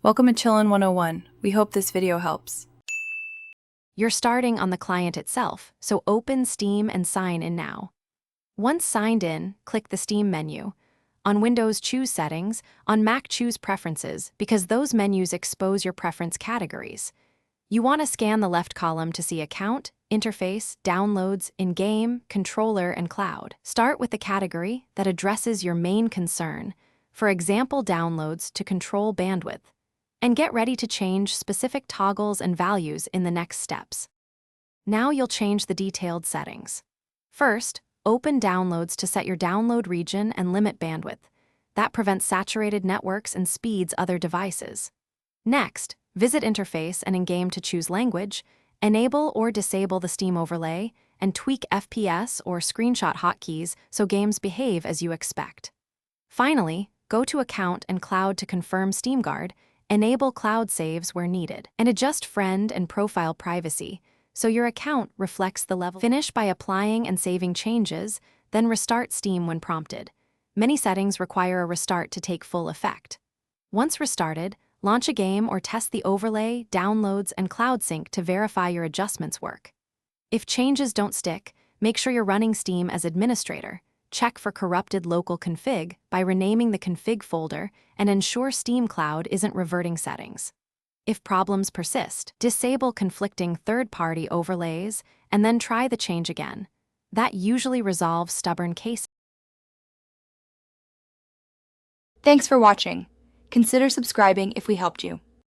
Welcome to Chillin' 101. We hope this video helps. You're starting on the client itself, so open Steam and sign in now. Once signed in, click the Steam menu. On Windows, choose Settings. On Mac, choose Preferences, because those menus expose your preference categories. You want to scan the left column to see Account, Interface, Downloads, In-Game, Controller, and Cloud. Start with the category that addresses your main concern, for example, downloads to control bandwidth, and get ready to change specific toggles and values in the next steps. Now you'll change the detailed settings. First, open Downloads to set your download region and limit bandwidth. That prevents saturated networks and speeds other devices. Next, visit Interface and In-Game to choose language, enable or disable the Steam overlay, and tweak FPS or screenshot hotkeys so games behave as you expect. Finally, go to Account and Cloud to confirm SteamGuard, enable cloud saves where needed, and adjust friend and profile privacy so your account reflects the level. Finish by applying and saving changes, then restart Steam when prompted. Many settings require a restart to take full effect. Once restarted, launch a game or test the overlay, downloads, and cloud sync to verify your adjustments work. If changes don't stick, make sure you're running Steam as administrator. Check for corrupted local config by renaming the config folder and ensure Steam Cloud isn't reverting settings. If problems persist, disable conflicting third-party overlays and then try the change again. That usually resolves stubborn cases. Thanks for watching. Consider subscribing if we helped you.